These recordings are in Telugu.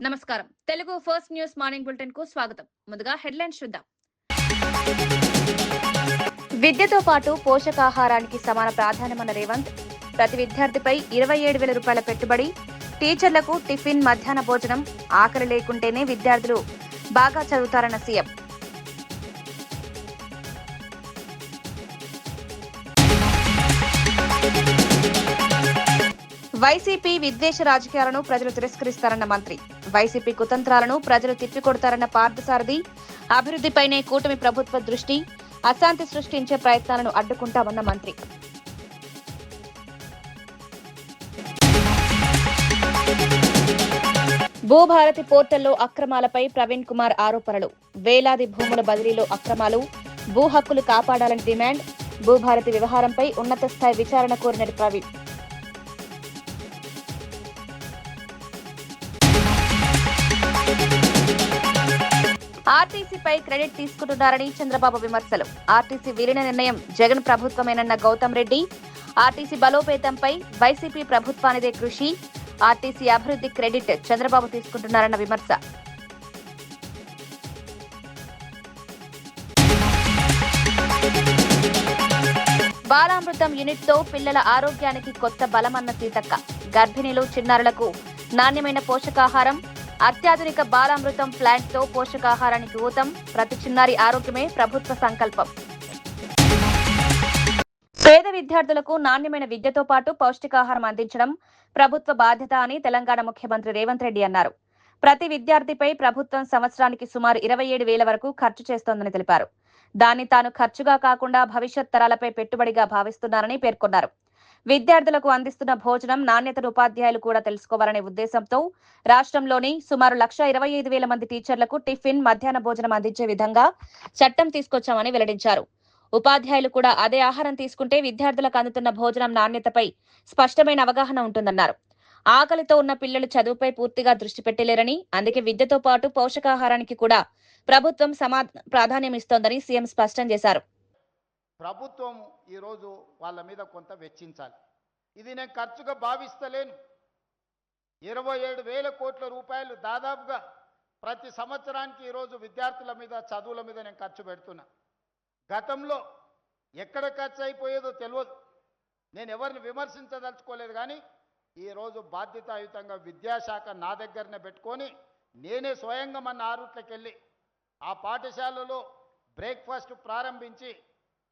నమస్కారం. Telugu first news morning bulletin కు స్వాగతం. ముందుగా హెడ్లైన్స్ చూద్దాం. విద్యతో పాటు పోషకాహారానికి సమాన ప్రాధాన్యమన్న రేవంత్. ప్రతి విద్యార్థిపై 27,000 రూపాయల పెట్టుబడి. టీచర్లకు టిఫిన్, మధ్యాహ్న భోజనం. ఆకలి లేకుంటేనే విద్యార్థులు బాగా చదువుతారన్న సీఎం. వైసీపీ విద్వేష రాజకీయాలను ప్రజలు తిరస్కరిస్తారన్న మంత్రి. వైసీపీ కుతంత్రాలను ప్రజలు తిప్పికొడతారన్న పార్థసారథి. అభివృద్ధిపైనే కూటమి ప్రభుత్వ దృష్టి. అశాంతి సృష్టించే ప్రయత్నాలను అడ్డుకుంటామన్న మంత్రి. భూభారతి పోర్టల్లో అక్రమాలపై ప్రవీణ్ కుమార్ ఆరోపణలు. వేలాది భూముల బదిలీలో అక్రమాలు. భూ హక్కులు కాపాడాలని డిమాండ్. భూభారతి వ్యవహారంపై ఉన్నత స్థాయి విచారణ కోరిన ప్రవీణ్. ఆర్టీసీపై క్రెడిట్ తీసుకుంటున్నారని చంద్రబాబు విమర్శలు. ఆర్టీసీ విలీన నిర్ణయం జగన్ ప్రభుత్వమేనన్న గౌతమ్ రెడ్డి. ఆర్టీసీ బలోపేతంపై వైసీపీ ప్రభుత్వానిదే కృషి. ఆర్టీసీ అభివృద్ధి క్రెడిట్ చంద్రబాబు తీసుకుంటున్నారన్న విమర్శ. బాలామృతం యూనిట్ తో పిల్లల ఆరోగ్యానికి కొత్త బలమన్న సీతక్క. గర్భిణీలు, చిన్నారులకు నాణ్యమైన పోషకాహారం. అత్యాధునిక బాలామృతం ప్లాంట్ తో పోషకాహారానికి ఊతం. ప్రతి చిన్నారి ఆరోగ్యమే ప్రభుత్వ సంకల్పం. పేద విద్యార్థులకు నాణ్యమైన విద్యతో పాటు పౌష్టికాహారం అందించడం ప్రభుత్వ బాధ్యత అని తెలంగాణ ముఖ్యమంత్రి రేవంత్ రెడ్డి అన్నారు. ప్రతి విద్యార్థిపై ప్రభుత్వం సంవత్సరానికి సుమారు 27,000 వరకు ఖర్చు చేస్తోందని తెలిపారు. దాన్ని తాను ఖర్చుగా కాకుండా భవిష్యత్ తరాలపై పెట్టుబడిగా భావిస్తున్నారని పేర్కొన్నారు. విద్యార్థులకు అందిస్తున్న భోజనం నాణ్యతను ఉపాధ్యాయులు కూడా తెలుసుకోవాలనే ఉద్దేశంతో రాష్ట్రంలోని సుమారు 1,25,000 మంది టీచర్లకు టిఫిన్, మధ్యాహ్న భోజనం అందించే విధంగా చట్టం తీసుకొచ్చామని వెల్లడించారు. ఉపాధ్యాయులు కూడా అదే ఆహారం తీసుకుంటే విద్యార్థులకు అందుతున్న భోజనం నాణ్యతపై స్పష్టమైన అవగాహన ఉంటుందన్నారు. ఆకలితో ఉన్న పిల్లలు చదువుపై పూర్తిగా దృష్టి పెట్టలేరని, అందుకే విద్యతో పాటు పోషకాహారానికి కూడా ప్రభుత్వం ప్రాధాన్యం ఇస్తోందని సీఎం స్పష్టం చేశారు. ప్రభుత్వం ఈరోజు వాళ్ళ మీద కొంత వెచ్చించాలి. ఇది నేను ఖర్చుగా భావిస్తలేను. 27,000 కోట్ల రూపాయలు దాదాపుగా ప్రతి సంవత్సరానికి ఈరోజు విద్యార్థుల మీద, చదువుల మీద నేను ఖర్చు పెడుతున్నా. గతంలో ఎక్కడ ఖర్చు అయిపోయేదో తెలియదు. నేను ఎవరిని విమర్శించదలుచుకోలేదు. కానీ ఈరోజు బాధ్యతాయుతంగా విద్యాశాఖ నా దగ్గరనే పెట్టుకొని నేనే స్వయంగా మన ఆరుట్లకి వెళ్ళి ఆ పాఠశాలలో బ్రేక్ఫాస్ట్ ప్రారంభించి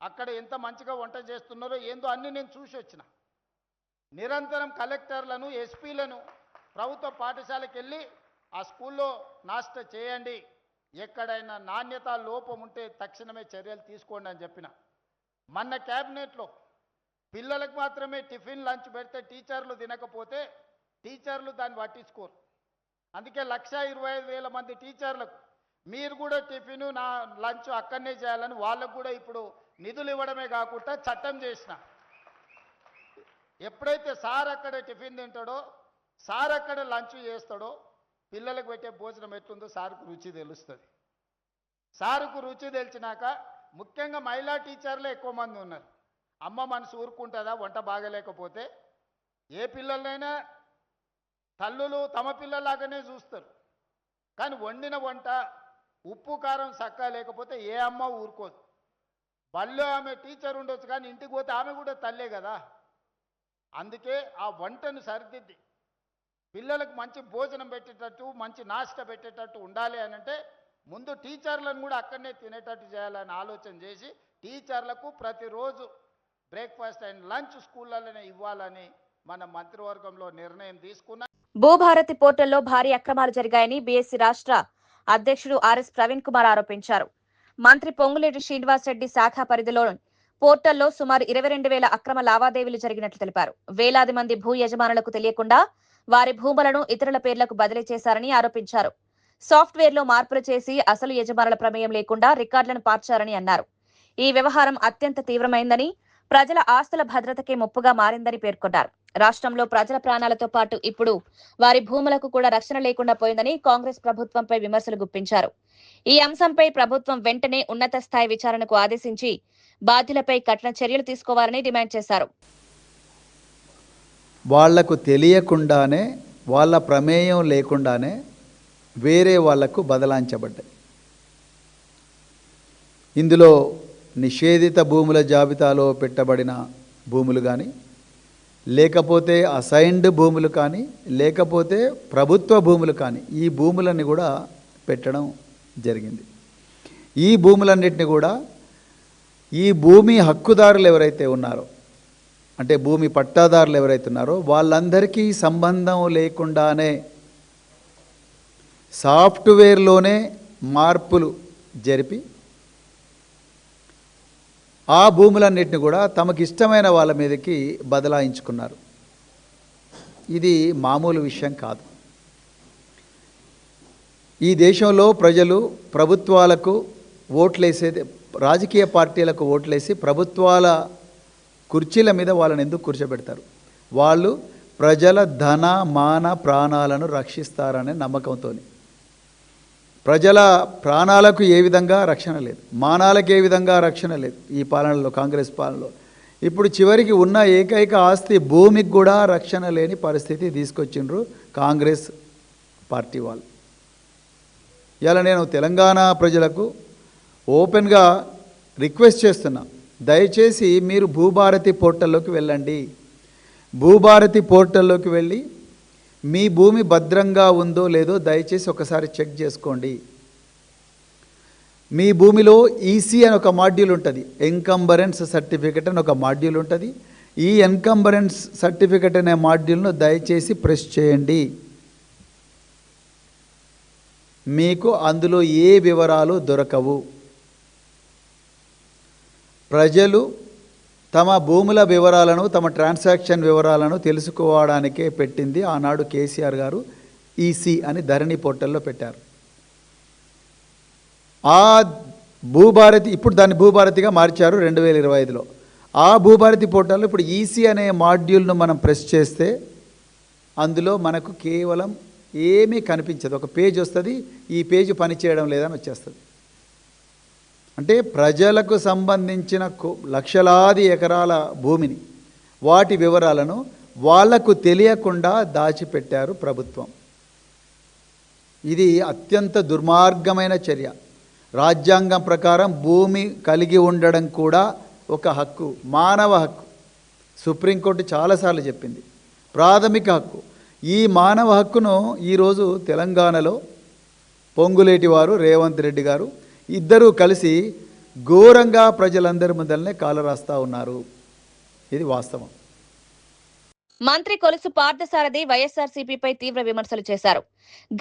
అక్కడ ఎంత మంచిగా వంట చేస్తున్నారో ఏందో అన్నీ నేను చూసి వచ్చిన. నిరంతరం కలెక్టర్లను, ఎస్పీలను ప్రభుత్వ పాఠశాలకు వెళ్ళి ఆ స్కూల్లో నాస్టా చేయండి, ఎక్కడైనా నాణ్యత లోపం ఉంటే తక్షణమే చర్యలు తీసుకోండి అని చెప్పిన. మొన్న క్యాబినెట్లో పిల్లలకు మాత్రమే టిఫిన్, లంచ్ పెడితే టీచర్లు తినకపోతే టీచర్లు దాన్ని పట్టించుకోరు. అందుకే 1,25,000 మంది టీచర్లకు మీరు కూడా టిఫిన్, లంచ్ అక్కడనే చేయాలని వాళ్ళకు కూడా ఇప్పుడు నిధులు ఇవ్వడమే కాకుండా చట్టం చేసిన. ఎప్పుడైతే సార్ అక్కడ టిఫిన్ తింటాడో, సార్ అక్కడ లంచ్ చేస్తాడో, పిల్లలకు పెట్టే భోజనం ఎట్లుందో సార్కు రుచి తెలుస్తుంది. సార్కు రుచి తెలిసినాక ముఖ్యంగా మహిళా టీచర్లే ఎక్కువ మంది ఉన్నారు. అమ్మ మనసు ఊరుకుంటుందా వంట బాగలేకపోతే? ఏ పిల్లలైనా తల్లులు తమ పిల్లలాగానే చూస్తారు. కానీ వండిన వంట ఉప్పు కారం చక్కగా లేకపోతే ఏ అమ్మ ఊరుకోదు. బల్లో ఆమె టీచర్ ఉండొచ్చు కానీ ఇంటికి పోతే ఆమె కూడా తల్లే కదా. అందుకే ఆ వంటను సరిదిద్ది పిల్లలకు మంచి భోజనం పెట్టేటట్టు, మంచి నాస్టా పెట్టేటట్టు ఉండాలి అని అంటే ముందు టీచర్లను కూడా అక్కడనే తినేటట్టు చేయాలని ఆలోచన చేసి టీచర్లకు ప్రతిరోజు బ్రేక్ఫాస్ట్ అండ్ లంచ్ స్కూళ్ళలోనే ఇవ్వాలని మన మంత్రివర్గంలో నిర్ణయం తీసుకున్నాం. భూభారతి పోర్టల్లో భారీ అక్రమాలు జరిగాయని బీఎస్సీ రాష్ట్ర అధ్యక్షుడు ఆర్ఎస్ ప్రవీణ్ కుమార్ ఆరోపించారు. మంత్రి పొంగులేటి శ్రీనివాసరెడ్డి శాఖ పరిధిలో పోర్టల్లో సుమారు 22,000 అక్రమ లావాదేవీలు జరిగినట్లు తెలిపారు. వేలాది మంది భూ యజమానులకు తెలియకుండా వారి భూములను ఇతరుల పేర్లకు బదిలీ చేశారని ఆరోపించారు. సాఫ్ట్వేర్లో మార్పులు చేసి అసలు యజమానుల ప్రమేయం లేకుండా రికార్డులను మార్చారని అన్నారు. ఈ వ్యవహారం అత్యంత తీవ్రమైందని, ప్రజల ఆస్తుల భద్రతకే ముప్పుగా మారిందని పేర్కొన్నారు. రాష్ట్రంలో ప్రజల ప్రాణాలతో పాటు ఇప్పుడు వారి భూములకు కూడా రక్షణ లేకుండా పోయిందని కాంగ్రెస్ ప్రభుత్వంపై విమర్శలు గుప్పించారు. ఈ అంశంపై ప్రభుత్వం వెంటనే ఉన్నత స్థాయి విచారణకు ఆదేశించి బాధ్యులపై కఠిన చర్యలు తీసుకోవాలని డిమాండ్ చేశారు. వాళ్లకు తెలియకుండానే, వాళ్ళ ప్రమేయం లేకుండానే వేరే వాళ్లకు బదలాయించబడ్డాయి. ఇందులో నిషేధిత భూముల జాబితాలో పెట్టబడిన భూములు కానీ, లేకపోతే అసైన్డ్ భూములు కానీ, లేకపోతే ప్రభుత్వ భూములు కానీ, ఈ భూములన్నీ కూడా పెట్టడం జరిగింది. ఈ భూములన్నింటినీ కూడా ఈ భూమి హక్కుదారులు ఎవరైతే ఉన్నారో, అంటే భూమి పట్టాదారులు ఎవరైతే ఉన్నారో వాళ్ళందరికీ సంబంధం లేకుండానే సాఫ్ట్వేర్లోనే మార్పులు జరిపి ఆ భూములన్నింటినీ కూడా తమకు ఇష్టమైన వాళ్ళ మీదకి బదలాయించుకున్నారు. ఇది మామూలు విషయం కాదు. ఈ దేశంలో ప్రజలు ప్రభుత్వాలకు ఓట్లేసేది, రాజకీయ పార్టీలకు ఓట్లేసి ప్రభుత్వాల కుర్చీల మీద వాళ్ళని ఎందుకు కూర్చోబెడతారు? వాళ్ళు ప్రజల ధన మాన ప్రాణాలను రక్షిస్తారనే నమ్మకంతో. ప్రజల ప్రాణాలకు ఏ విధంగా రక్షణ లేదు, మానాలకు ఏ విధంగా రక్షణ లేదు ఈ పాలనలో, కాంగ్రెస్ పాలనలో. ఇప్పుడు చివరికి ఉన్న ఏకైక ఆస్తి భూమికి కూడా రక్షణ లేని పరిస్థితి తీసుకొచ్చిండ్రు కాంగ్రెస్ పార్టీ వాళ్ళు. ఇలా నేను తెలంగాణ ప్రజలకు ఓపెన్గా రిక్వెస్ట్ చేస్తున్నా, దయచేసి మీరు భూభారతి పోర్టల్లోకి వెళ్ళండి. భూభారతి పోర్టల్లోకి వెళ్ళి మీ భూమి భద్రంగా ఉందో లేదో దయచేసి ఒకసారి చెక్ చేసుకోండి. మీ భూమిలో ఈసీ అని ఒక మాడ్యూల్ ఉంటుంది, ఎన్కంబరెన్స్ సర్టిఫికెట్ అని ఒక మాడ్యూల్ ఉంటుంది. ఈ ఎన్కంబరెన్స్ సర్టిఫికెట్ అనే మాడ్యూల్ను దయచేసి ప్రెస్ చేయండి. మీకు అందులో ఏ వివరాలు దొరకవు. ప్రజలు తమ భూముల వివరాలను, తమ ట్రాన్సాక్షన్ వివరాలను తెలుసుకోవడానికే పెట్టింది ఆనాడు కేసీఆర్ గారు ఈసీ అని ధరణి పోర్టల్లో పెట్టారు. ఆ భూభారతి, ఇప్పుడు దాన్ని భూభారతిగా మార్చారు 2025లో. ఆ భూభారతి పోర్టల్లో ఇప్పుడు ఈసీ అనే మాడ్యూల్ను మనం ప్రెస్ చేస్తే అందులో మనకు కేవలం ఏమీ కనిపించదు. ఒక పేజ్ వస్తుంది, ఈ పేజ్ పనిచేయడం లేదని వచ్చేస్తుంది. అంటే ప్రజలకు సంబంధించిన లక్షలాది ఎకరాల భూమిని, వాటి వివరాలను వాళ్లకు తెలియకుండా దాచిపెట్టారు ప్రభుత్వం. ఇది అత్యంత దుర్మార్గమైన చర్య. రాజ్యాంగం ప్రకారం భూమి కలిగి ఉండడం కూడా ఒక హక్కు, మానవ హక్కు. సుప్రీంకోర్టు చాలాసార్లు చెప్పింది, ప్రాథమిక హక్కు. ఈ మానవ హక్కును ఈరోజు తెలంగాణలో పొంగులేటి వారు, రేవంత్ రెడ్డి గారు ఇద్దరూ కలిసి ఘోరంగా ప్రజలందరి ముందరనే కాలరాస్తా ఉన్నారు. ఇది వాస్తవం. మంత్రి కొలుసు పార్థసారథి వైఎస్ఆర్సీపీపై తీవ్ర విమర్శలు చేశారు.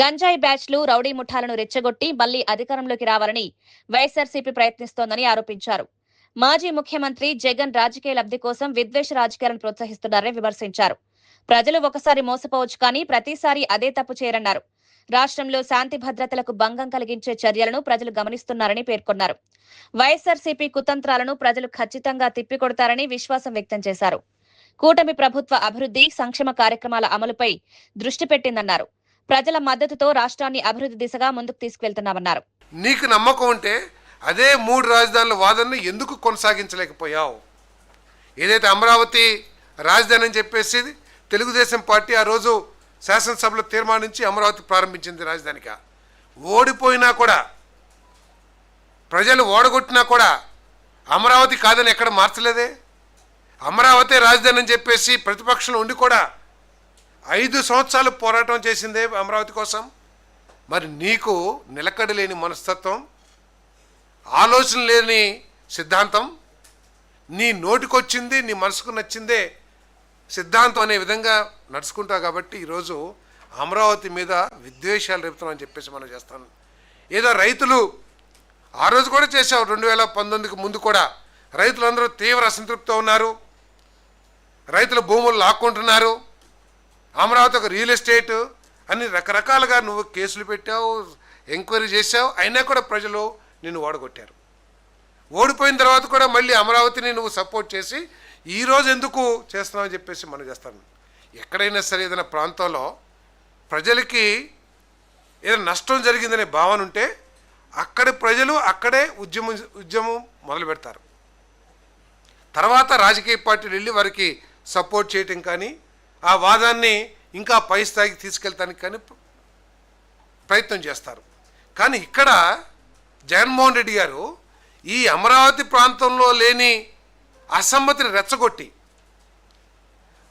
గంజాయి బ్యాచ్లు, రౌడీ ముఠాలను రెచ్చగొట్టి మళ్లీ అధికారంలోకి రావాలని వైఎస్ఆర్సీపీ ప్రయత్నిస్తోందని ఆరోపించారు. మాజీ ముఖ్యమంత్రి జగన్ రాజకీయ లబ్ధి కోసం విద్వేష రాజకీయాలను ప్రోత్సహిస్తున్నారని విమర్శించారు. ప్రజలు ఒకసారి మోసపోవచ్చు కానీ ప్రతిసారి అదే తప్పు చేయరన్నారు. రాష్ట్రంలో శాంతి భద్రతలకు భంగం కలిగించే చర్యలను ప్రజలు గమనిస్తున్నారని పేర్కొన్నారు. వైఎస్ఆర్సీపీ కుతంత్రాలను ప్రజలు ఖచ్చితంగా తిప్పికొడతారని విశ్వాసం వ్యక్తం చేశారు. కూటమి ప్రభుత్వ అభివృద్ధి, సంక్షేమ కార్యక్రమాల అమలుపై దృష్టి పెట్టిందన్నారు. ప్రజల మద్దతుతో రాష్ట్రాన్ని అభివృద్ధి దిశగా ముందుకు తీసుకువెళ్తున్నామన్నారు. నీకు నమ్మకం ఉంటే అదే 3 రాజధానుల వాదనను ఎందుకు కొనసాగించలేకపోయావు? ఏదైతే అమరావతి రాజధాని అని చెప్పేసి తెలుగుదేశం పార్టీ ఆ రోజు శాసనసభలో తీర్మానించి అమరావతి ప్రారంభించింది రాజధానిగా. ఓడిపోయినా కూడా, ప్రజలు ఓడగొట్టినా కూడా అమరావతి కాదని ఎక్కడ మార్చలేదే. అమరావతి రాజధాని అని చెప్పేసి ప్రతిపక్షంలో ఉండి కూడా 5 సంవత్సరాలు పోరాటం చేసిందే అమరావతి కోసం. మరి నీకు నిలకడ లేని మనస్తత్వం, ఆలోచన లేని సిద్ధాంతం, నీ నోటికొచ్చింది, నీ మనసుకు నచ్చిందే సిద్ధాంతం అనే విధంగా నడుచుకుంటావు. కాబట్టి ఈరోజు అమరావతి మీద విద్వేషాలు రేపుతామని చెప్పేసి మనం చేస్తాను. ఏదో రైతులు ఆ రోజు కూడా చేశావు, 2019కి ముందు కూడా రైతులందరూ తీవ్ర అసంతృప్తితో ఉన్నారు. రైతుల భూములు లాక్కుంటున్నారు. అమరావతి ఒక రియల్ ఎస్టేట్ అని రకరకాలుగా నువ్వు కేసులు పెట్టావు, ఎంక్వైరీ చేశావు. అయినా కూడా ప్రజలు నిన్ను ఓడగొట్టారు. ఓడిపోయిన తర్వాత కూడా మళ్ళీ అమరావతిని నువ్వు సపోర్ట్ చేసి ఈరోజు ఎందుకు చేస్తున్నావు అని చెప్పేసి మనం చేస్తాను. ఎక్కడైనా సరే ఏదైనా ప్రాంతంలో ప్రజలకి ఏదైనా నష్టం జరిగిందనే భావన ఉంటే అక్కడి ప్రజలు అక్కడే ఉద్యమం మొదలు పెడతారు. తర్వాత రాజకీయ పార్టీలు వెళ్ళి వారికి సపోర్ట్ చేయటం కానీ, ఆ వాదాన్ని ఇంకా పై స్థాయికి తీసుకెళ్తానికి కానీ ప్రయత్నం చేస్తారు. కానీ ఇక్కడ జగన్మోహన్ రెడ్డి గారు ఈ అమరావతి ప్రాంతంలో లేని అసమ్మతిని రెచ్చగొట్టి,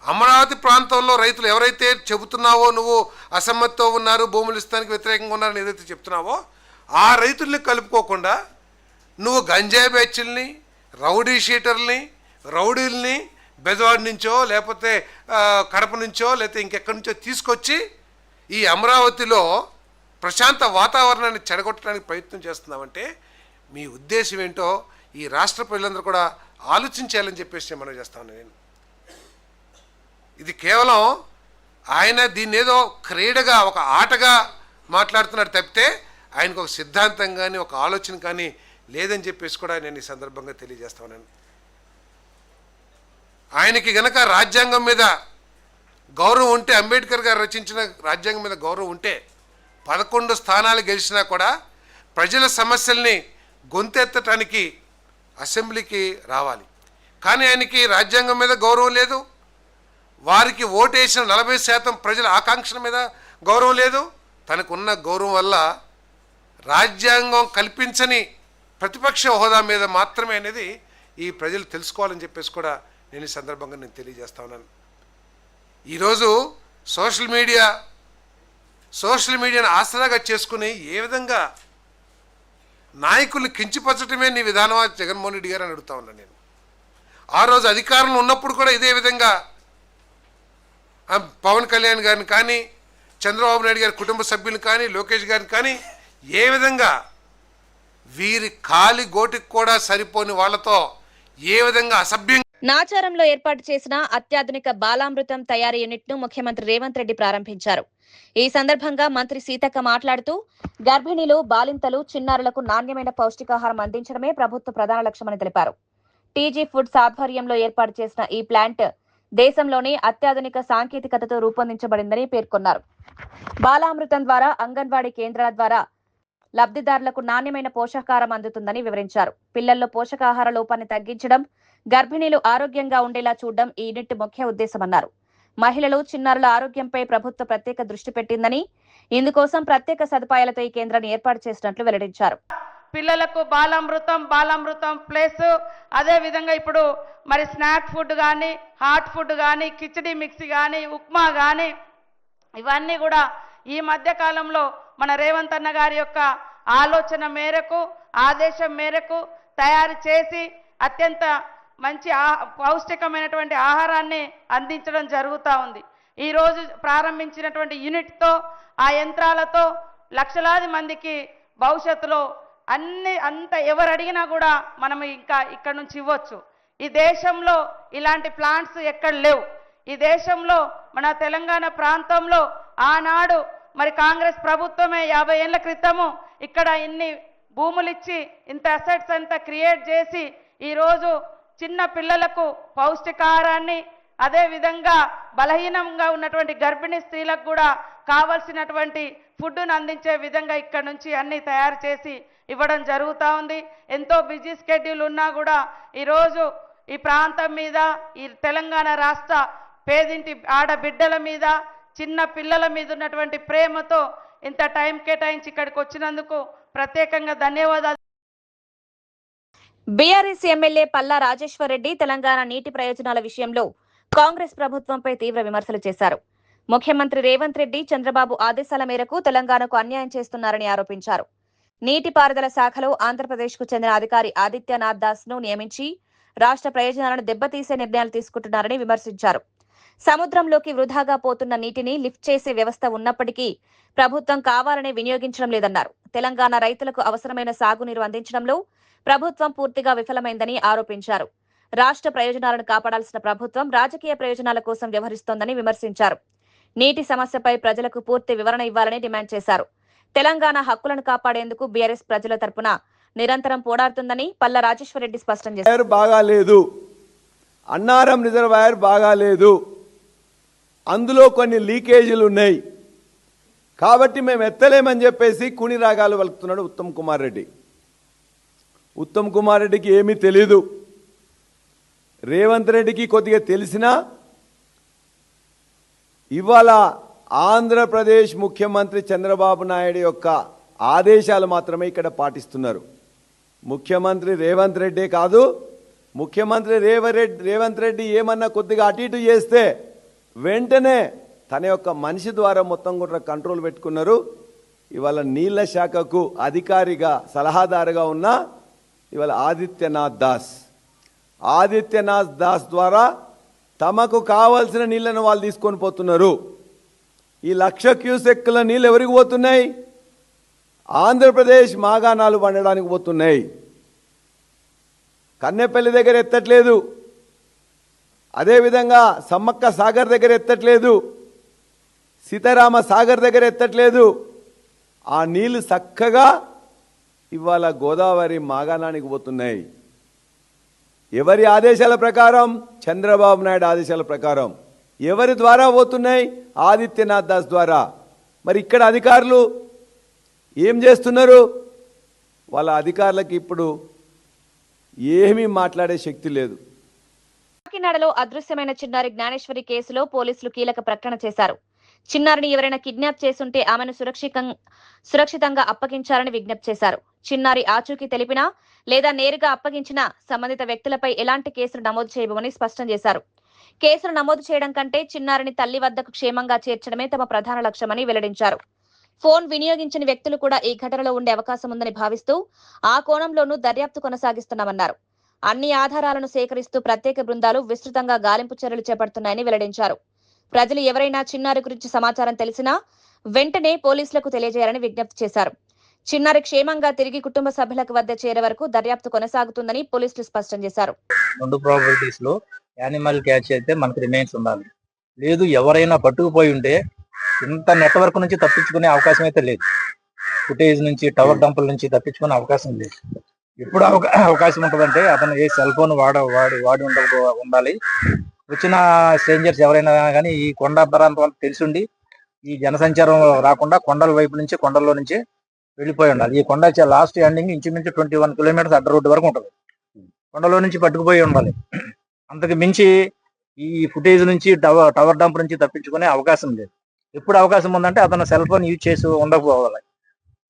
అమరావతి ప్రాంతంలో రైతులు ఎవరైతే చెబుతున్నావో నువ్వు అసమ్మతితో ఉన్నారు, భూములు ఇస్తానికి వ్యతిరేకంగా ఉన్నారని ఏదైతే చెప్తున్నావో ఆ రైతుల్ని కలుపుకోకుండా నువ్వు గంజాయి బ్యాచ్ల్ని, రౌడీ షీటర్ని, రౌడీల్ని బెజవాడ నుంచో లేకపోతే కడప నుంచో లేకపోతే ఇంకెక్కడి నుంచో తీసుకొచ్చి ఈ అమరావతిలో ప్రశాంత వాతావరణాన్ని చెడగొట్టడానికి ప్రయత్నం చేస్తున్నామంటే మీ ఉద్దేశం ఏంటో ఈ రాష్ట్ర ప్రజలందరూ కూడా ఆలోచించాలని చెప్పేసి మనం చేస్తాను. నేను ఇది కేవలం ఆయన దీన్ని ఏదో క్రీడగా ఒక ఆటగా మాట్లాడుతున్నాడు తప్పితే ఆయనకు ఒక సిద్ధాంతం కానీ ఒక ఆలోచన కానీ లేదని చెప్పేసి కూడా నేను ఈ సందర్భంగా తెలియజేస్తాను. ఆయనకి గనక రాజ్యాంగం మీద గౌరవం ఉంటే, అంబేద్కర్ గారు రచించిన రాజ్యాంగం మీద గౌరవం ఉంటే 11 స్థానాలు గెలిచినా కూడా ప్రజల సమస్యల్ని గొంతెత్తటానికి అసెంబ్లీకి రావాలి. కానీ ఆయనకి రాజ్యాంగం మీద గౌరవం లేదు, వారికి ఓటేసిన 40% ప్రజల ఆకాంక్షల మీద గౌరవం లేదు. తనకున్న గౌరవం వల్ల రాజ్యాంగం కల్పించని ప్రతిపక్ష హోదా మీద మాత్రమే అనేది ఈ ప్రజలు తెలుసుకోవాలని చెప్పేసి కూడా నేను ఈ సందర్భంగా నేను తెలియజేస్తా ఉన్నాను. ఈరోజు సోషల్ మీడియాను ఆసరాగా చేసుకుని ఏ విధంగా నాయకుల్ని కించిపరచడమే నీ విధానమా జగన్మోహన్ రెడ్డి గారు అని అడుగుతా ఉన్నాను నేను. ఆ రోజు అధికారంలో ఉన్నప్పుడు కూడా ఇదే విధంగా పవన్ కళ్యాణ్ గారిని కానీ, చంద్రబాబు నాయుడు గారి కుటుంబ సభ్యులు కానీ, లోకేష్ గారిని కానీ ఏ విధంగా వీరి కాలి గోటికి కూడా సరిపోని వాళ్లతో ఏ విధంగా అసభ్యంగా నాచారంలో ఏర్పాటు చేసిన అత్యాధునిక బాలామృతం తయారీ యూనిట్ ను ముఖ్యమంత్రి రేవంత్ రెడ్డి ప్రారంభించారు. ఈ సందర్భంగా మంత్రి సీతక్క మాట్లాడుతూ గర్భిణీలు, బాలింతలు, చిన్నారులకు నాణ్యమైన పౌష్టికాహారం అందించడమే ప్రభుత్వ ప్రధాన లక్ష్యమని తెలిపారు. టీజీ ఫుడ్స్ ఆధ్వర్యంలో ఏర్పాటు చేసిన ఈ ప్లాంట్ దేశంలోనే అత్యాధునిక సాంకేతికతతో రూపొందించబడిందని పేర్కొన్నారు. బాలామృతం ద్వారా అంగన్వాడీ కేంద్రాల ద్వారా లబ్ధిదారులకు నాణ్యమైన పోషకాహారం అందుతుందని వివరించారు. పిల్లల్లో పోషకాహార లోపాన్ని తగ్గించడం, గర్భిణీలు ఆరోగ్యంగా ఉండేలా చూడడం ఈ యూనిట్ ముఖ్య ఉద్దేశమన్నారు. మహిళలు, చిన్నారుల ఆరోగ్యంపై ప్రభుత్వం ప్రత్యేక దృష్టి పెట్టిందని, ఇందుకోసం ప్రత్యేక సదుపాయాలతో ఈ కేంద్రాన్ని ఏర్పాటు చేసినట్లు వెల్లడించారు. పిల్లలకు బాలామృతం ప్లస్ అదే విధంగా ఇప్పుడు మరి స్నాక్ ఫుడ్ కానీ, హాట్ ఫుడ్ కానీ, కిచడీ మిక్సీ కానీ, ఉప్మా కానీ ఇవన్నీ కూడా ఈ మధ్య కాలంలో మన రేవంత్ అన్న గారి యొక్క ఆలోచన మేరకు, ఆదేశం మేరకు తయారు చేసి అత్యంత మంచి పౌష్టికమైనటువంటి ఆహారాన్ని అందించడం జరుగుతూ ఉంది. ఈరోజు ప్రారంభించినటువంటి యూనిట్తో, ఆ యంత్రాలతో లక్షలాది మందికి భవిష్యత్తులో అంత ఎవరు అడిగినా కూడా మనం ఇంకా ఇక్కడ నుంచి ఇవ్వచ్చు. ఈ దేశంలో ఇలాంటి ప్లాంట్స్ ఎక్కడ లేవు. ఈ దేశంలో మన తెలంగాణ ప్రాంతంలో ఆనాడు మరి కాంగ్రెస్ ప్రభుత్వమే 50 ఏళ్ల క్రితము ఇక్కడ ఇన్ని భూములు ఇచ్చి ఇంత అసెట్స్ అంతా క్రియేట్ చేసి ఈరోజు చిన్న పిల్లలకు పౌష్టికాహారాన్ని, అదే విధంగా బలహీనంగా ఉన్నటువంటి గర్భిణీ స్త్రీలకు కూడా కావాల్సినటువంటి ఫుడ్ను అందించే విధంగా ఇక్కడ నుంచి అన్ని తయారు చేసి ఇవ్వడం జరుగుతూ ఉంది. ఎంతో బిజీ స్కెడ్యూల్ ఉన్నా కూడా ఈరోజు ఈ ప్రాంతం మీద, ఈ తెలంగాణ రాష్ట్ర పేదింటి ఆడబిడ్డల మీద, చిన్న పిల్లల మీద ఉన్నటువంటి ప్రేమతో ఇంత టైం కేటాయించి ఇక్కడికి వచ్చినందుకు ప్రత్యేకంగా ధన్యవాదాలు. బీఆర్ఎస్ ఎమ్మెల్యే పల్లా రాజేశ్వర్ రెడ్డి తెలంగాణ నీటి ప్రయోజనాల విషయంలో కాంగ్రెస్ ప్రభుత్వంపై తీవ్ర విమర్శలు చేశారు. ముఖ్యమంత్రి రేవంత్ రెడ్డి, చంద్రబాబు ఆదేశాల మేరకు తెలంగాణకు అన్యాయం చేస్తున్నారని ఆరోపించారు. నీటిపారుదల శాఖలో ఆంధ్రప్రదేశ్కు చెందిన అధికారి ఆదిత్యనాథ్ దాస్ ను నియమించి రాష్ట్ర ప్రయోజనాలను దెబ్బతీసే నిర్ణయాలు తీసుకుంటున్నారని విమర్శించారు. సముద్రంలోకి వృధాగా పోతున్న నీటిని లిఫ్ట్ చేసే వ్యవస్థ ఉన్నప్పటికీ ప్రభుత్వం కావాలనే వినియోగించడం లేదన్నారు. తెలంగాణ రైతులకు అవసరమైన సాగునీరు అందించడంలో ప్రభుత్వం పూర్తిగా విఫలమైందని ఆరోపించారు. రాష్ట్ర ప్రయోజనాలను కాపాడాల్సిన ప్రభుత్వం రాజకీయ ప్రయోజనాల కోసం వ్యవహరిస్తోందని విమర్శించారు. నీటి సమస్యపై ప్రజలకు పూర్తి వివరణ ఇవ్వాలని డిమాండ్ చేశారు. తెలంగాణ హక్కులను కాపాడేందుకు బీఆర్ఎస్ ప్రజల తరపున నిరంతరం పోరాడుతుందని పల్లా రాజేశ్వర్ రెడ్డి స్పష్టం చేశారు. బాగాలేదు, అన్నారం రిజర్వాయర్ బాగాలేదు, అందులో కొన్ని లీకేజీలు ఉన్నాయి కాబట్టి మేము ఎత్తలేమని చెప్పేసి కుని రాగాలు వలుకుతున్నాడు ఉత్తమ్ కుమార్ రెడ్డి. ఉత్తమ్ కుమార్ రెడ్డికి ఏమీ తెలీదు. రేవంత్ రెడ్డికి కొద్దిగా తెలిసినా ఇవాళ ఆంధ్రప్రదేశ్ ముఖ్యమంత్రి చంద్రబాబు నాయుడు యొక్క ఆదేశాలు మాత్రమే ఇక్కడ పాటిస్తున్నారు. ముఖ్యమంత్రి రేవంత్ రెడ్డి కాదు, ముఖ్యమంత్రి రేవంత్ రెడ్డి ఏమన్నా కొద్దిగా అటు ఇటు చేస్తే వెంటనే తన యొక్క మనిషి ద్వారా మొత్తం కూడా కంట్రోల్ పెట్టుకున్నారు. ఇవాళ నీళ్ల శాఖకు అధికారిగా సలహాదారుగా ఉన్న ఇవాళ ఆదిత్యనాథ్ దాస్ ద్వారా తమకు కావాల్సిన నీళ్లను వాళ్ళు తీసుకొని పోతున్నారు. ఈ 1,00,000 క్యూసెక్కుల నీళ్ళు ఎవరికి పోతున్నాయి? ఆంధ్రప్రదేశ్ మాగాణాలు పండడానికి పోతున్నాయి. కన్నెపల్లి దగ్గర ఎత్తట్లేదు, అదేవిధంగా సమ్మక్క సాగర్ దగ్గర ఎత్తట్లేదు, సీతారామ సాగర్ దగ్గర ఎత్తట్లేదు. ఆ నీళ్లు చక్కగా ఇవాళ గోదావరి మాగాణానికి పోతున్నాయి. ఎవరి ఆదేశాల ప్రకారం? చంద్రబాబు నాయుడు ఆదేశాల ప్రకారం. ఎవరి ద్వారా పోతున్నాయి? ఆదిత్యనాథ్ దాస్ ద్వారా. మరి ఇక్కడ అధికారులు ఏం చేస్తున్నారు? వాళ్ళ అధికారులకు ఇప్పుడు ఏమీ మాట్లాడే శక్తి లేదు. కాకినాడలో అదృశ్యమైన చిన్నారి జ్ఞానేశ్వరి కేసులో పోలీసులు కీలక ప్రకటన చేశారు. చిన్నారిని ఎవరైనా కిడ్నాప్ చేసుంటే ఆమెను సురక్షితంగా అప్పగించాలని విజ్ఞప్తి చేశారు. చిన్నారి ఆచూకీ తెలిపినా లేదా నేరుగా అప్పగించినా సంబంధిత వ్యక్తులపై ఎలాంటి కేసులు నమోదు చేయబోమని స్పష్టం చేశారు. కేసులు నమోదు చేయడం కంటే చిన్నారిని తల్లి వద్దకు క్షేమంగా చేర్చడమే తమ ప్రధాన లక్ష్యమని వెల్లడించారు. ఫోన్ వినియోగించిన వ్యక్తులు కూడా ఈ ఘటనలో ఉండే అవకాశం ఉందని భావిస్తూ ఆ కోణంలోనూ దర్యాప్తు కొనసాగిస్తున్నామన్నారు. అన్ని ఆధారాలను సేకరిస్తూ ప్రత్యేక బృందాలు విస్తృతంగా గాలింపు చర్యలు చేపడుతున్నాయని వెల్లడించారు. ప్రజలు ఎవరైనా చిన్నారి గురించి సమాచారం తెలిసినా వెంటనే పోలీసులకు తెలియజేయాలని విజ్ఞప్తి చేశారు. చిన్నారి క్షేమంగా తిరిగి కుటుంబ సభ్యులకు వద్ద చేరే వరకు దర్యాప్తు కొనసాగుతుందని పోలీసులు స్పష్టం చేశారు. 2 ప్రాబిలిటీస్ లో యానిమల్ క్యాచ్ అయితే మనకు రిమైన్స్ ఉండాలి. లేదు ఎవరైనా పట్టుకుపోయి ఉంటే ఇంత నెట్వర్క్ నుంచి తప్పించుకునే అవకాశం అయితే లేదు. ఫుటేజ్ నుంచి టవర్ డంపుల నుంచి తప్పించుకునే అవకాశం లేదు. ఎప్పుడు అవకాశం ఉంటుందంటే అతను ఏ సెల్ ఫోన్ వాడి ఉండాలి. వచ్చిన స్ట్రేంజర్స్ ఎవరైనా కానీ ఈ కొండ ప్రాంతం తెలిసిండి ఈ జనసంచారం రాకుండా కొండల వైపు నుంచి కొండల్లో నుంచి వెళ్ళిపోయి ఉండాలి. ఈ కొండ లాస్ట్ ఎండింగ్ ఇంచుమించు 21 కిలోమీటర్స్ అడ్డ రోడ్డు వరకు ఉంటుంది. కొండలో నుంచి పట్టుకుపోయి ఉండాలి. అంతకు మించి ఈ ఫుటేజ్ నుంచి టవర్ డంప్ నుంచి తప్పించుకునే అవకాశం లేదు. ఎప్పుడు అవకాశం ఉందంటే అతను సెల్ ఫోన్ యూజ్ చేసి ఉండకపోవాలి.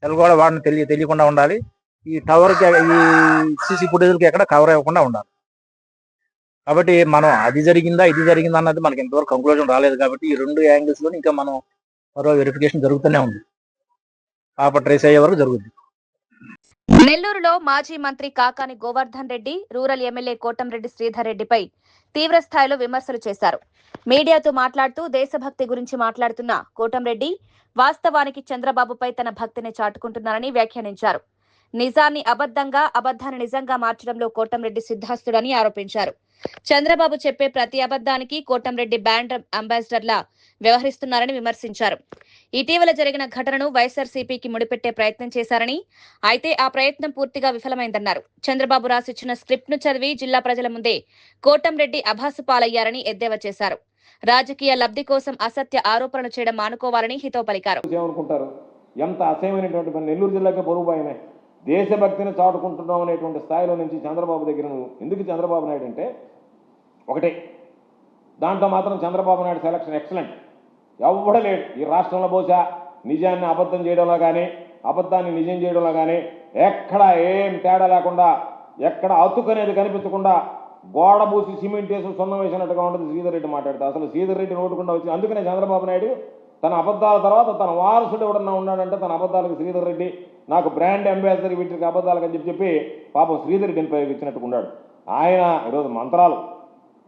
సెల్ కూడా వాడిని తెలియకుండా ఉండాలి. ఈ టవర్కి ఈ సీసీ ఫుటేజ్కి ఎక్కడ కవర్ అవ్వకుండా ఉండాలి. కాబట్టి మనం అది జరిగిందా ఇది జరిగిందా అన్నది మనకి ఇంతవరకు కంక్లూజన్ రాలేదు. కాబట్టి ఈ 2 యాంగిల్స్ లో ఇంకా మనం మరో వెరిఫికేషన్ జరుగుతూనే ఉంది. పాప ట్రేస్ అయ్యే వరకు జరుగుతుంది. నెల్లూరులో మాజీ మంత్రి కాకాని గోవర్ధన్ రెడ్డి, రూరల్ ఎమ్మెల్యే కోటంరెడ్డి శ్రీధర్ రెడ్డిపై తీవ్ర స్థాయిలో విమర్శలు చేశారు. మీడియాతో మాట్లాడుతూ దేశభక్తి గురించి మాట్లాడుతున్న కోటంరెడ్డి వాస్తవానికి చంద్రబాబుపై తన భక్తిని చాటుకుంటున్నారని వ్యాఖ్యానించారు. నిజాన్ని అబద్ధంగా, అబద్ధాన్ని నిజంగా మార్చడంలో కోటంరెడ్డి సిద్ధాస్తుడని ఆరోపించారు. చంద్రబాబు చెప్పే ప్రతి అబద్ధానికి కోటంరెడ్డి బ్రాండ్ అంబాసిడర్లా వ్యవహరిస్తున్నారని విమర్శించారు. ఇటీవల జరిగిన ఘటనను వైఎస్ఆర్సీపీకి ముడిపెట్టే ప్రయత్నం చేశారని, అయితే ఆ ప్రయత్నం పూర్తిగా విఫలమైందన్నారు. చంద్రబాబు రాసిచ్చిన స్క్రిప్ట్ ను చదివి జిల్లా ప్రజల ముందే కోటంరెడ్డి అభాసు పాలయ్యారని ఎద్దేవా చేశారు. రాజకీయ లబ్ధి కోసం అసత్య ఆరోపణలు చేయడం మానుకోవాలని హితవు పలికారు. ఎంత అసహ్యమైనటువంటి మన నెల్లూరు జిల్లాకే పొరుగుపోయిన దేశభక్తిని చాటుకుంటున్నాం అనేటువంటి స్థాయిలో నుంచి చంద్రబాబు దగ్గర నువ్వు ఎందుకు చంద్రబాబు నాయుడు అంటే ఒకటే దాంట్లో మాత్రం చంద్రబాబు నాయుడు సెలక్షన్ ఎక్సలెంట్. ఎవ్వడలేడు ఈ రాష్ట్రంలో బహుశా నిజాన్ని అబద్ధం చేయడంలో కానీ అబద్ధాన్ని నిజం చేయడంలో కానీ ఎక్కడ ఏం తేడా లేకుండా ఎక్కడ అతుకనేది కనిపించకుండా గోడ పూసి సిమెంట్ వేసి సున్నం వేసినట్టుగా ఉంటుంది శ్రీధర్ రెడ్డి మాట్లాడితే. అసలు శ్రీధర్ రెడ్డి నోటుకుండా వచ్చి అందుకనే చంద్రబాబు నాయుడు తన అబద్ధాల తర్వాత తన వారసుడు ఎవడన్నా ఉన్నాడంటే తన అబద్ధాలకు శ్రీధర్ రెడ్డి నాకు బ్రాండ్ అంబాసిడర్ వీటికి అబద్ధాలకు అని చెప్పి పాపం శ్రీధర్ రెడ్డిని ప్రయోగించినట్టుగా ఉన్నాడు. ఆయన ఈరోజు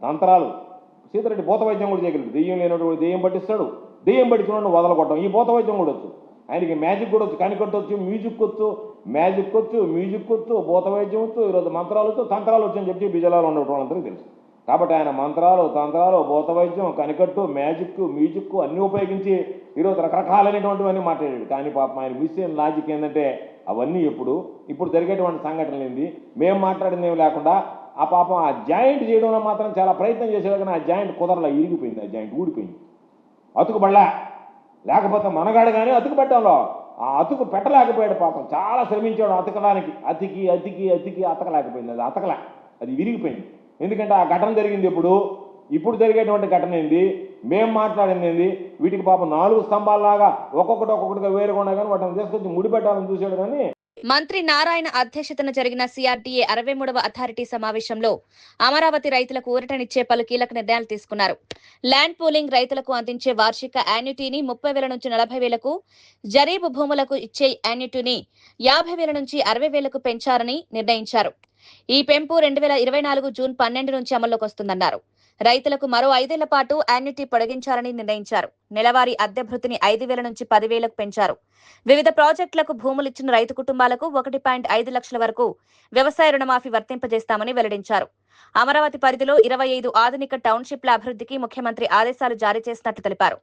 తంత్రాలు శ్రీధర్ రెడ్డి భూత వైద్యం కూడా చేయగలడు. దెయ్యం లేనటువంటి దెయ్యం పట్టిస్తాడు, దెయ్యం పట్టించుకున్నాడు వదలకొట్టడం. ఈ భూత వైద్యం కూడా వచ్చు ఆయనకి. మ్యాజిక్ కూడా వచ్చు, కనికొట్టవచ్చు, మ్యూజిక్ వచ్చు, భూత వైద్యం వచ్చు, ఈరోజు మంత్రాలు వచ్చు, తంత్రాలు వచ్చు అని చెప్పి బిజలాలు ఉండటం వాళ్ళందరికీ తెలుసు. కాబట్టి ఆయన మంత్రాలు, తంత్రాలు, భూత వైద్యం, కనికట్టు, మ్యూజిక్ అన్నీ ఉపయోగించి ఈరోజు రకరకాలైనటువంటివన్నీ మాట్లాడాడు. కానీ పాపం ఆయన మిస్ అయిన లాజిక్ ఏంటంటే అవన్నీ ఇప్పుడు జరిగేటువంటి సంఘటనలు ఏంది మేము మాట్లాడింది ఏమి లేకుండా ఆ పాపం ఆ జాయింట్ చేయడంలో మాత్రం చాలా ప్రయత్నం చేసేది. కానీ ఆ జాయింట్ కుదరలా, ఇరిగిపోయింది, ఆ జాయింట్ ఊడిపోయింది. అతుకుబడలా, లేకపోతే మనగాడు కానీ అతుకు పెట్టడంలో ఆ అతుకు పెట్టలేకపోయాడు. పాపం చాలా శ్రమించాడు అతకడానికి. అతికి అతకలేకపోయింది. అది అతకలే, అది విరిగిపోయింది. ఎందుకంటే ఆ ఘటన జరిగింది ఇప్పుడు జరిగేటువంటి ఘటన ఏంది, మేము మాట్లాడింది ఏంది, వీటికి పాపం 4 స్తంభాల్లాగా ఒక్కొక్కటిగా వేరుగా ఉన్నా కానీ వాటిని తీసుకొచ్చి ముడిపెట్టాలని చూశాడు. కానీ మంత్రి నారాయణ అధ్యక్షతన జరిగిన సిఆర్డీఏ 63వ అథారిటీ సమావేశంలో అమరావతి రైతులకు ఊరటనిచ్చే పలు కీలక నిర్ణయాలు తీసుకున్నారు. ల్యాండ్ పూలింగ్ రైతులకు అందించే వార్షిక యాన్యుటీని 30,000 నుంచి 40,000కు, జరీబు భూములకు ఇచ్చే యాన్యుటీని 50,000 నుంచి 60,000కు పెంచారని నిర్ణయించారు. ఈ పెంపు 2024 జూన్ 12 నుంచి అమల్లోకి వస్తుందన్నారు. రైతులకు మరో 5 ఏళ్ల పాటు యాన్యుటీ పొడిగించాలని నిర్ణయించారు. నెలవారీ అద్దె భృతిని 5,000 నుంచి 10,000కు పెంచారు. వివిధ ప్రాజెక్టులకు భూములిచ్చిన రైతు కుటుంబాలకు 1.5 లక్షల వరకు వ్యవసాయ రుణమాఫీ వర్తింపజేస్తామని వెల్లడించారు. అమరావతి పరిధిలో 25 ఆధునిక టౌన్షిప్ల అభివృద్ధికి ముఖ్యమంత్రి ఆదేశాలు జారీ చేసినట్లు తెలిపారు.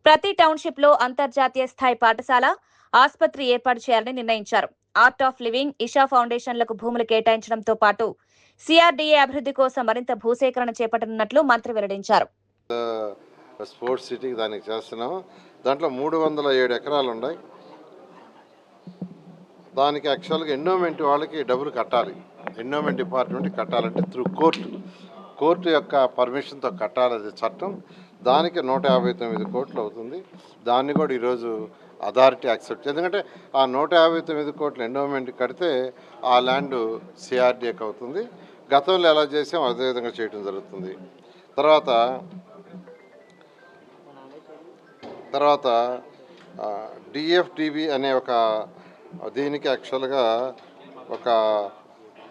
ప్రతి టౌన్షిప్ లో అంతర్జాతీయ స్థాయి పాఠశాల, ఆసుపత్రి ఏర్పాటు చేయాలని నిర్ణయించారు. ఆర్ట్ ఆఫ్ లివింగ్, ఇషా ఫౌండేషన్లకు భూములు కేటాయించడంతో పాటు సిఆర్డీఏ అభివృద్ధి కోసం మరింత భూసేకరణ చేపట్టనున్నట్లు మంత్రి వెల్లడించారు. స్పోర్ట్స్ సిటీకి దానికి చేస్తున్నాము. దాంట్లో 307 ఎకరాలు ఉన్నాయి. దానికి యాక్చువల్గా ఎండోమెంట్ వాళ్ళకి డబ్బులు కట్టాలి. ఎండోమెంట్ డిపార్ట్మెంట్ కట్టాలంటే త్రూ కోర్టు యొక్క పర్మిషన్తో కట్టాలి. అది చట్టం. దానికి 159 కోట్లు అవుతుంది. దాన్ని కూడా ఈరోజు అథారిటీ యాక్సెప్ట్, ఎందుకంటే ఆ 159 కోట్ల ఎండోమెంట్ కడితే ఆ ల్యాండ్ సిఆర్డీఏకి అవుతుంది. గతంలో ఎలా చేసాం అదేవిధంగా చేయడం జరుగుతుంది. తర్వాత డిఎఫ్డిబి అనే ఒక దీనికి యాక్చువల్గా ఒక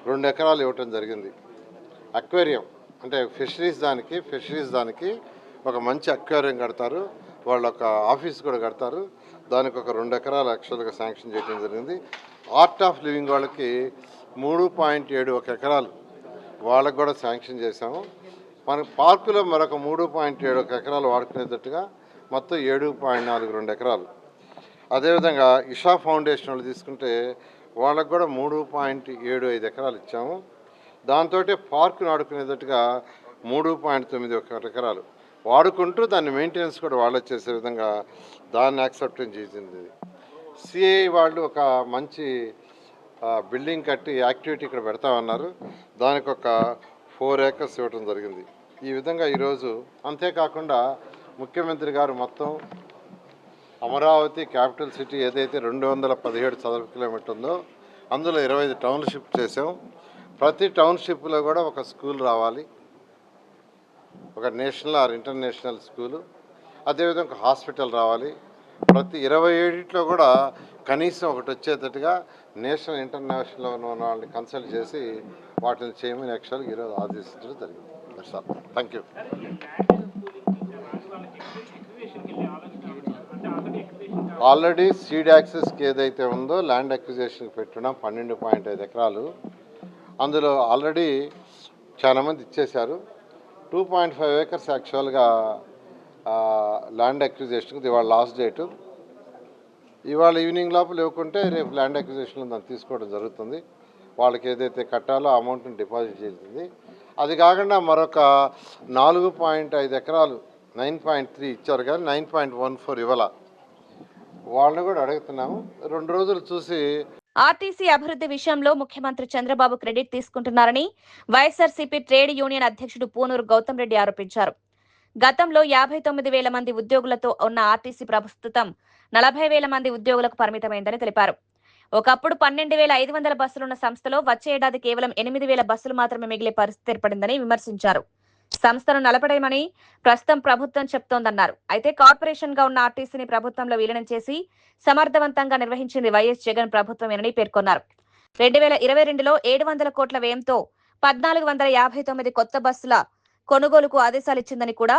2 ఎకరాలు ఇవ్వటం జరిగింది. అక్వేరియం అంటే ఫిషరీస్ దానికి ఒక మంచి అక్వేరియం కడతారు. వాళ్ళు ఒక ఆఫీస్ కూడా కడతారు. దానికి ఒక 2 ఎకరాలు యాక్చువల్గా శాంక్షన్ చేయడం జరిగింది. ఆర్ట్ ఆఫ్ లివింగ్ వాళ్ళకి 3.71 ఎకరాలు వాళ్ళకు కూడా శాంక్షన్ చేశాము. మన పార్కులో మరొక 3.71 ఎకరాలు వాడుకునేటట్టుగా మొత్తం 7.42 ఎకరాలు. అదేవిధంగా ఇషా ఫౌండేషన్ వాళ్ళు తీసుకుంటే వాళ్ళకు కూడా 3.75 ఎకరాలు ఇచ్చాము. దాంతో పార్కును ఆడుకునేటట్టుగా 3.91 ఎకరాలు వాడుకుంటూ దాన్ని మెయింటెనెన్స్ కూడా వాళ్ళే చేసే విధంగా దాన్ని యాక్సెప్టెన్స్ చేసింది. సిఐ వాళ్ళు ఒక మంచి బిల్డింగ్ కట్టి యాక్టివిటీ ఇక్కడ పెడతామన్నారు. దానికి ఒక 4 ఏకర్స్ ఇవ్వడం జరిగింది. ఈ విధంగా ఈరోజు అంతేకాకుండా ముఖ్యమంత్రి గారు మొత్తం అమరావతి క్యాపిటల్ సిటీ ఏదైతే 217 చదరపు కిలోమీటర్ ఉందో అందులో 25 టౌన్షిప్ చేసాం. ప్రతి టౌన్షిప్లో కూడా ఒక స్కూల్ రావాలి, ఒక నేషనల్ ఆర్ ఇంటర్నేషనల్ స్కూలు, అదేవిధంగా ఒక హాస్పిటల్ రావాలి. ప్రతి 27లో కూడా కనీసం ఒకటి వచ్చేటట్టుగా నేషనల్ ఇంటర్నేషనల్లో ఉన్న వాళ్ళని కన్సల్ట్ చేసి వాటిని చేయమని యాక్చువల్గా ఈరోజు ఆదేశించడం జరిగింది. Thank you. ఆల్రెడీ సీడ్ యాక్సెస్కి ఏదైతే ఉందో ల్యాండ్ అక్విజిషన్కి పెట్టడం 12.5 ఎకరాలు. అందులో ఆల్రెడీ చాలామంది ఇచ్చేశారు. 2.5 ఏకర్స్ యాక్చువల్గా ల్యాండ్ అక్విజిషన్కి ఇవాళ లాస్ట్ డేటు. ఇవాళ ఈవినింగ్ లోపల ఇవ్వకుంటే రేపు ల్యాండ్ అక్విజిషన్లో దాన్ని తీసుకోవడం జరుగుతుంది. వాళ్ళకి ఏదైతే కట్టాలో ఆ అమౌంట్ని డిపాజిట్ చేసింది. అది కాకుండా మరొక 4.5 ఎకరాలు 9.3 ఇచ్చారు కానీ 9.14 ఇవ్వాల. వాళ్ళని కూడా అడుగుతున్నాము. 2 రోజులు చూసి ఆర్టీసీ అభివృద్ధి విషయంలో ముఖ్యమంత్రి చంద్రబాబు క్రెడిట్ తీసుకుంటున్నారని వైఎస్ఆర్సీపీ ట్రేడ్ యూనియన్ అధ్యక్షుడు పూనూరు గౌతమ్ రెడ్డి ఆరోపించారు. గతంలో 59,000 మంది ఉద్యోగులతో ఉన్న ఆర్టీసీ ప్రస్తుతం 40,000 మంది ఉద్యోగులకు పరిమితమైందని తెలిపారు. ఒకప్పుడు 12,500 బస్సులున్న సంస్థలో వచ్చే ఏడాది కేవలం 8,000 బస్సులు మాత్రమే మిగిలే పరిస్థితి ఏర్పడిందని విమర్శించారు. సంస్థను నలపడమని ప్రస్తుతం ప్రభుత్వం చెప్తోందన్నారు. అయితే కార్పొరేషన్ గా ఉన్న ఆర్టీసీని ప్రభుత్వంలో విలీనం చేసి సమర్థవంతంగా నిర్వహించింది వైఎస్ జగన్ ప్రభుత్వమేనని పేర్కొన్నారు. 2022లో 700 కోట్ల వ్యయంతో 1,459 కొత్త బస్సుల కొనుగోలుకు ఆదేశాలు ఇచ్చిందని కూడా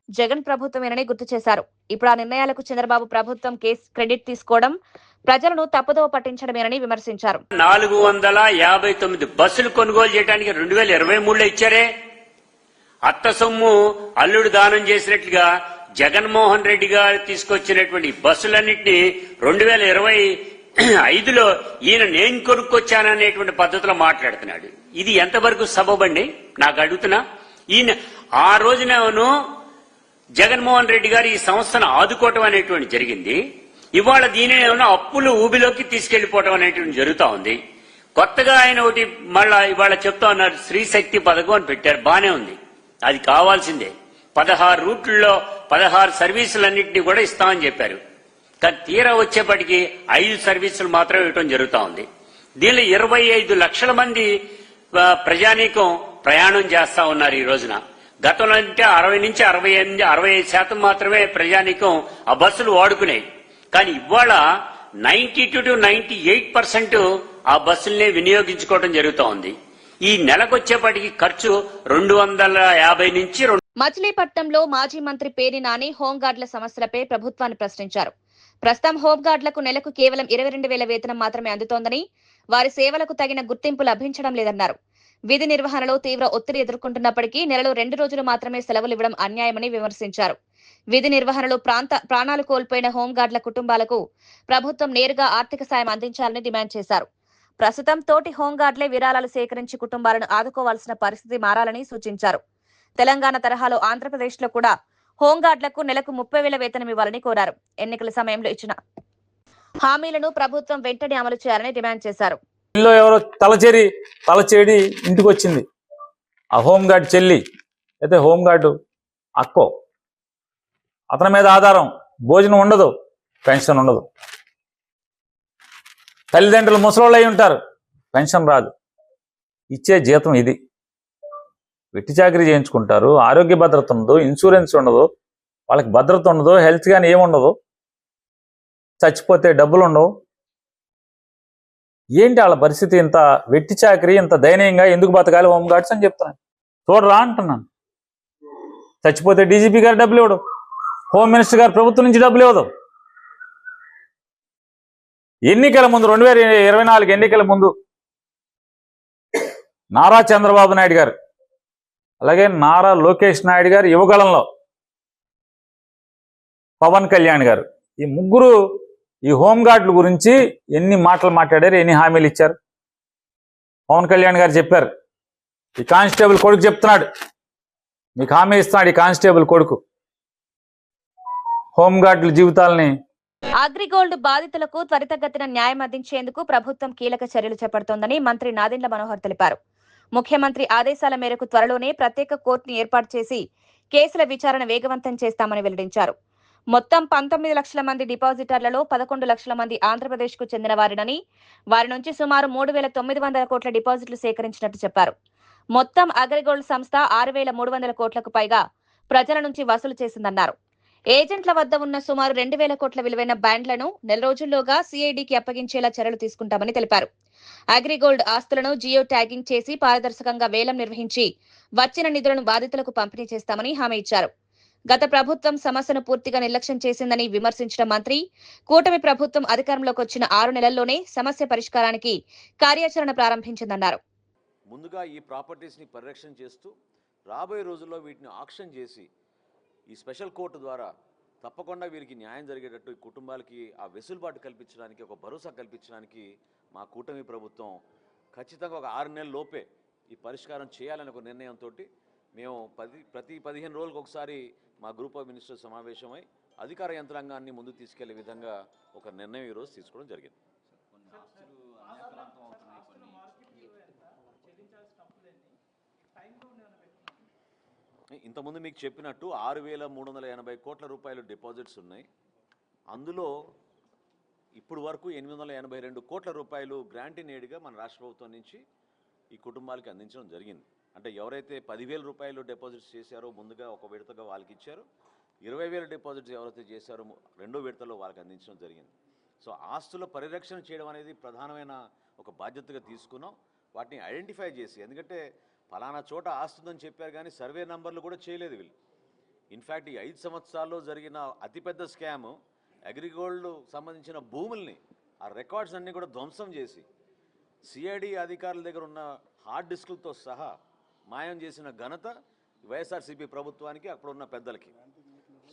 జగన్ ప్రభుత్వమేనని గుర్తు చేశారు. ఇప్పుడు ఆ నిర్ణయాలకు చంద్రబాబు ప్రభుత్వం క్రెడిట్ తీసుకోవడం ప్రజలను తప్పుదోవ పట్టించడమేనని విమర్శించారు. 459 బస్సులు కొనుగోలు చేయడానికి 2023లో ఇచ్చారే. అత్త సొమ్ము అల్లుడు దానం చేసినట్లుగా జగన్మోహన్ రెడ్డి గారు తీసుకొచ్చినటువంటి బస్సులన్నింటినీ 2025లో ఈయన నేను కొనుక్కొచ్చాననేటువంటి పద్ధతిలో మాట్లాడుతున్నాడు. ఇది ఎంతవరకు సబబండి నాకు అడుగుతున్నా. ఈయన ఆ రోజునేమో జగన్మోహన్ రెడ్డి గారు ఈ సంస్థను ఆదుకోవటం అనేటువంటి జరిగింది. ఇవాళ దీనినేమో అప్పులు ఊబిలోకి తీసుకెళ్లిపోవటం అనేటువంటి జరుగుతా ఉంది. కొత్తగా ఆయన ఒకటి మళ్ళా ఇవాళ చెప్తా ఉన్నారు, స్త్రీ శక్తి పథకం అని పెట్టారు. బానే ఉంది, అది కావాల్సిందే. 16 రూట్లలో 16 సర్వీసులన్నింటినీ కూడా ఇస్తామని చెప్పారు. కానీ తీరా వచ్చేప్పటికి 5 సర్వీసులు మాత్రం ఇవ్వడం జరుగుతూ ఉంది. దీనిలో 25 లక్షల మంది ప్రజానీకం ప్రయాణం చేస్తా ఉన్నారు ఈ రోజున. గతంలో అంటే 60 నుంచి 65% మాత్రమే ప్రజానీకం ఆ బస్సులు వాడుకునేవి. కానీ ఇవాళ 92 to 98% ఆ బస్సుల్ని వినియోగించుకోవడం జరుగుతూ ఉంది. ఈ నెలకొచ్చేప్పటికి ఖర్చు 250 నుంచి మచిలీపట్నంలో మాజీ మంత్రి పేర్ని నాని హోంగార్డుల సమస్యలపై ప్రభుత్వాన్ని ప్రశ్నించారు. ప్రస్తుతం హోంగార్డులకు నెలకు కేవలం 22,000 వేతనం మాత్రమే అందుతోందని, వారి సేవలకు తగిన గుర్తింపు లభించడం లేదన్నారు. విధి నిర్వహణలో తీవ్ర ఒత్తిడి ఎదుర్కొంటున్నప్పటికీ నెలలో 2 రోజులు మాత్రమే సెలవులు ఇవ్వడం అన్యాయమని విమర్శించారు. విధి నిర్వహణలో ప్రాణాలు కోల్పోయిన హోంగార్డుల కుటుంబాలకు ప్రభుత్వం నేరుగా ఆర్థిక సాయం అందించాలని డిమాండ్ చేశారు. ప్రస్తుతం తోటి హోంగార్డులే విరాళాలు సేకరించి కుటుంబాలను ఆదుకోవాల్సిన పరిస్థితి మారాలని సూచించారు. తెలంగాణ తరహాలో ఆంధ్రప్రదేశ్లో కూడా హోంగార్డులకు నెలకు 30,000 వేతనం ఇవ్వాలని కోరారు. ఎన్నికల సమయంలో ఇచ్చిన హామీలను ప్రభుత్వం వెంటనే అమలు చేయాలని డిమాండ్ చేశారు. ఎవరో తలచేడి ఇంటికి వచ్చింది, ఆ హోంగార్డ్ చెల్లి అయితే హోంగార్డు అక్కో, అతని మీద ఆధారం, భోజనం ఉండదు, పెన్షన్ ఉండదు. తల్లిదండ్రులు ముసలోళ్ళు అయి ఉంటారు, పెన్షన్ రాదు. ఇచ్చే జీతం ఇది. వెట్టి చాకరీ చేయించుకుంటారు, ఆరోగ్య భద్రత ఉండదు, ఇన్సూరెన్స్ ఉండదు, వాళ్ళకి భద్రత ఉండదు, హెల్త్ కానీ ఏముండదు, చచ్చిపోతే డబ్బులు ఉండవు. ఏంటి వాళ్ళ పరిస్థితి? ఇంత వెట్టి చాకరీ, ఇంత దయనీయంగా ఎందుకు బతకాలి హోంగార్డ్స్ అని చెప్తున్నాను. చూడరా అంటున్నాను. చచ్చిపోతే డీజీపీ గారు డబ్బులు ఇవ్వడు, హోమ్ మినిస్టర్ గారు ప్రభుత్వం నుంచి డబ్బులు ఇవ్వదు. ఎన్నికల ముందు 2024 ఎన్నికల ముందు నారా చంద్రబాబు నాయుడు గారు అలాగే నారా లోకేష్ నాయుడు గారు యువగళంలో పవన్ కళ్యాణ్ గారు, ఈ ముగ్గురు ఈ హోంగార్డుల గురించి ఎన్ని మాటలు మాట్లాడారు, ఎన్ని హామీలు ఇచ్చారు. పవన్ కళ్యాణ్ గారు చెప్పారు, ఈ కానిస్టేబుల్ కొడుకు చెప్తున్నాడు, మీకు హామీ ఇస్తున్నాడు. ఈ కానిస్టేబుల్ కొడుకు హోంగార్డుల జీవితాలని. అగ్రిగోల్డ్ బాధితులకు త్వరితగతిన న్యాయం అందించేందుకు ప్రభుత్వం కీలక చర్యలు చేపడుతోందని మంత్రి నాదెండ్ల మనోహర్ తెలిపారు. ముఖ్యమంత్రి ఆదేశాల మేరకు త్వరలోనే ప్రత్యేక కోర్టును ఏర్పాటు చేసి కేసుల విచారణ వేగవంతం చేస్తామని వెల్లడించారు. మొత్తం 19 లక్షల మంది డిపాజిటర్లలో 11 లక్షల మంది ఆంధ్రప్రదేశ్ కు చెందిన వారినని, వారి నుంచి సుమారు 3,900 కోట్ల డిపాజిట్లు సేకరించినట్టు చెప్పారు. మొత్తం అగ్రిగోల్డ్ సంస్థ 6,300 కోట్లకు పైగా ప్రజల నుంచి వసూలు చేసిందన్నారు. ఏజెంట్ల వద్ద ఉన్న సుమారు 2,000 కోట్ల విలువైన బ్యాండ్లను నెల రోజుల్లోగా సిఐడికి అప్పగించేలా చర్యలు తీసుకుంటామని తెలిపారు. అగ్రిగోల్డ్ ఆస్తులను జియో ట్యాగింగ్ చేసి పారదర్శకంగా వేలం నిర్వహించి వచ్చిన నిధులను బాధితులకు పంపిణీ చేస్తామని హామీ ఇచ్చారు. గత ప్రభుత్వం సమస్యను పూర్తిగా నిర్లక్ష్యం చేసిందని విమర్శించిన మంత్రి, కూటమి ప్రభుత్వం అధికారంలోకి వచ్చిన 6 నెలల్లోనే సమస్య పరిష్కారానికి కార్యాచరణ ప్రారంభించిందన్నారు. ముందుగా ఈ ప్రాపర్టీస్ ని పరిరక్షణ చేస్తూ రాబోయే రోజుల్లో వీటిని ఆక్షన్ చేసి ఈ స్పెషల్ కోర్టు ద్వారా తప్పకుండా వీరికి న్యాయం జరిగేటట్టు ఈ కుటుంబాలకి ఆ వెసులుబాటు కల్పించడానికి, ఒక భరోసా కల్పించడానికి మా కూటమి ప్రభుత్వం ఖచ్చితంగా ఒక 6 నెలల లోపే ఈ పరిష్కారం చేయాలని ఒక నిర్ణయంతో మేము ప్రతి 15 రోజులకు ఒకసారి మా గ్రూప్ ఆఫ్ మినిస్టర్స్ సమావేశమై అధికార యంత్రాంగాన్ని ముందుకు తీసుకెళ్లే విధంగా ఒక నిర్ణయం ఈరోజు తీసుకోవడం జరిగింది. ఇంతకుముందు మీకు చెప్పినట్టు 6,380 కోట్ల రూపాయలు డిపాజిట్స్ ఉన్నాయి. అందులో ఇప్పుడు వరకు 882 కోట్ల రూపాయలు గ్రాంట్ ఇన్ ఎయిడ్గా మన రాష్ట్ర ప్రభుత్వం నుంచి ఈ కుటుంబాలకి అందించడం జరిగింది. అంటే ఎవరైతే 10,000 రూపాయలు డిపాజిట్స్ చేశారో ముందుగా ఒక విడతగా వాళ్ళకి ఇచ్చారు, 20,000 డిపాజిట్స్ ఎవరైతే చేశారో రెండో విడతలో వాళ్ళకి అందించడం జరిగింది. సో ఆస్తుల పరిరక్షణ చేయడం అనేది ప్రధానమైన ఒక బాధ్యతగా తీసుకున్నాం. వాటిని ఐడెంటిఫై చేసి, ఎందుకంటే ఫలానా చోట ఆస్తుందని చెప్పారు కానీ సర్వే నంబర్లు కూడా చేయలేదు వీళ్ళు. ఇన్ఫ్యాక్ట్ ఈ 5 సంవత్సరాల్లో జరిగిన అతిపెద్ద స్కామ్ అగ్రిగోల్డ్ సంబంధించిన భూముల్ని, ఆ రికార్డ్స్ అన్నీ కూడా ధ్వంసం చేసి సిఐడి అధికారుల దగ్గర ఉన్న హార్డ్ డిస్కులతో సహా మాయం చేసిన ఘనత వైఎస్ఆర్సీపీ ప్రభుత్వానికి, అక్కడ ఉన్న పెద్దలకి.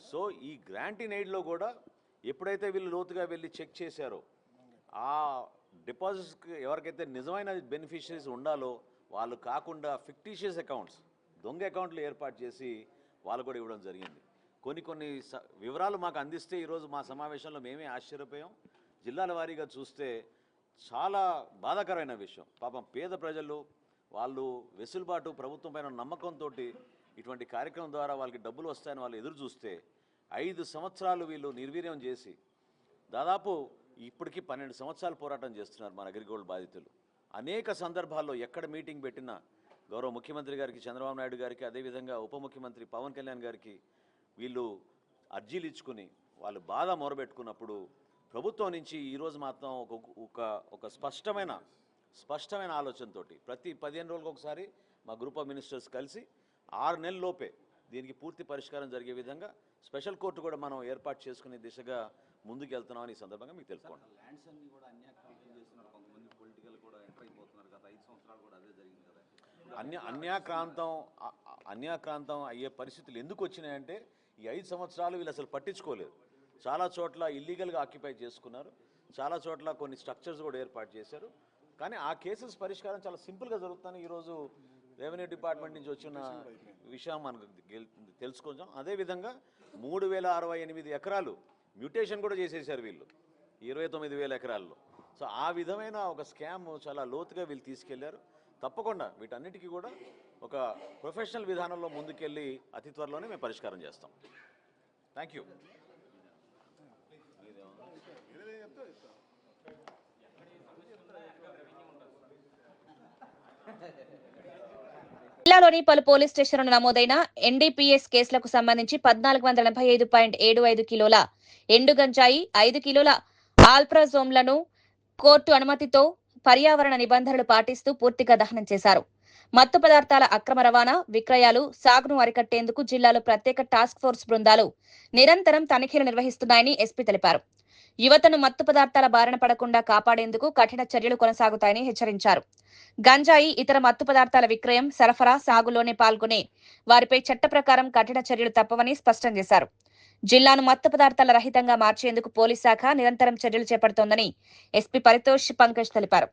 సో ఈ గ్రాంట్ ఇన్ ఎయిడ్లో కూడా ఎప్పుడైతే వీళ్ళు లోతుగా వెళ్ళి చెక్ చేశారో ఆ డిపాజిట్స్కి ఎవరికైతే నిజమైన బెనిఫిషరీస్ ఉండాలో వాళ్ళు కాకుండా ఫిక్టిషియస్ అకౌంట్స్, దొంగ అకౌంట్లు ఏర్పాటు చేసి వాళ్ళు కూడా ఇవ్వడం జరిగింది. కొన్ని వివరాలు మాకు అందిస్తే ఈరోజు మా సమావేశంలో మేమే ఆశ్చర్యపోయాం. జిల్లాల వారీగా చూస్తే చాలా బాధాకరమైన విషయం. పాపం పేద ప్రజలు వాళ్ళు వెసులుబాటు ప్రభుత్వం పైన నమ్మకంతో ఇటువంటి కార్యక్రమం ద్వారా వాళ్ళకి డబ్బులు వస్తాయని వాళ్ళు ఎదురు చూస్తే 5 సంవత్సరాలు వీళ్ళు నిర్వీర్యం చేసి దాదాపు ఇప్పటికీ 12 సంవత్సరాలు పోరాటం చేస్తున్నారు మన అగ్రిగోల్డ్ బాధితులు. అనేక సందర్భాల్లో ఎక్కడ మీటింగ్ పెట్టినా గౌరవ ముఖ్యమంత్రి గారికి, చంద్రబాబు నాయుడు గారికి, అదేవిధంగా ఉప ముఖ్యమంత్రి పవన్ కళ్యాణ్ గారికి వీళ్ళు అర్జీలు ఇచ్చుకుని వాళ్ళు బాధ మొరబెట్టుకున్నప్పుడు ప్రభుత్వం నుంచి ఈరోజు మాత్రం ఒక స్పష్టమైన ఆలోచనతోటి ప్రతి 15 రోజులకు ఒకసారి మా గ్రూప్ ఆఫ్ మినిస్టర్స్ కలిసి 6 నెలల లోపే దీనికి పూర్తి పరిష్కారం జరిగే విధంగా స్పెషల్ కోర్టు కూడా మనం ఏర్పాటు చేసుకునే దిశగా ముందుకు వెళ్తున్నామని ఈ సందర్భంగా మీకు తెలుసుకోండి. అన్యాక్రాంతం అయ్యే పరిస్థితులు ఎందుకు వచ్చినాయంటే ఈ 5 సంవత్సరాలు వీళ్ళు అసలు పట్టించుకోలేదు. చాలా చోట్ల ఇల్లీగల్గా ఆక్యుపై చేసుకున్నారు, చాలా చోట్ల కొన్ని స్ట్రక్చర్స్ కూడా ఏర్పాటు చేశారు. కానీ ఆ కేసెస్ పరిష్కారం చాలా సింపుల్గా జరుగుతుందని ఈరోజు రెవెన్యూ డిపార్ట్మెంట్ నుంచి వచ్చిన విషయం మనకు తెలుసుకుంటాం. అదేవిధంగా 3068 ఎకరాలు మ్యూటేషన్ కూడా చేసేసారు వీళ్ళు 29,000 ఎకరాల్లో. సో ఆ విధమైన ఒక స్కామ్ చాలా లోతుగా వీళ్ళు తీసుకెళ్లారు. తప్పకుండా వీటన్నిటికీ కూడా ఒక ప్రొఫెషనల్ విధానంలో ముందుకెళ్ళి అతి త్వరలోనే మేము పరిష్కారం చేస్తాం. Thank you. జిల్లాలోని పలు పోలీస్ స్టేషన్లు నమోదైన ఎన్డీపీఎస్ కేసులకు సంబంధించి 1485.75 కిలోల ఎండు గంజాయి, 5 కిలోల ఆల్ప్రాజోమ్లను కోర్టు అనుమతితో పర్యావరణ నిబంధనలు పాటిస్తూ పూర్తిగా దహనం చేశారు. మత్తు పదార్థాల అక్రమ రవాణా, విక్రయాలు, సాగును అరికట్టేందుకు జిల్లాలో ప్రత్యేక టాస్క్ ఫోర్స్ బృందాలు నిరంతరం తనిఖీలు నిర్వహిస్తున్నాయని ఎస్పీ తెలిపారు. యువతను మత్తు పదార్థాల బారిన పడకుండా కాపాడేందుకు కఠిన చర్యలు కొనసాగుతాయని హెచ్చరించారు. గంజాయి, ఇతర మత్తు పదార్థాల విక్రయం, సరఫరా, సాగులోనే పాల్గొనే వారిపై చట్ట ప్రకారం కఠిన చర్యలు తప్పవని స్పష్టం చేశారు. జిల్లాను మత్తు పదార్థాల రహితంగా మార్చేందుకు పోలీస్ శాఖ నిరంతరం చర్యలు చేపడుతోందని ఎస్పీ పరితోష్ పంకజ్ తెలిపారు.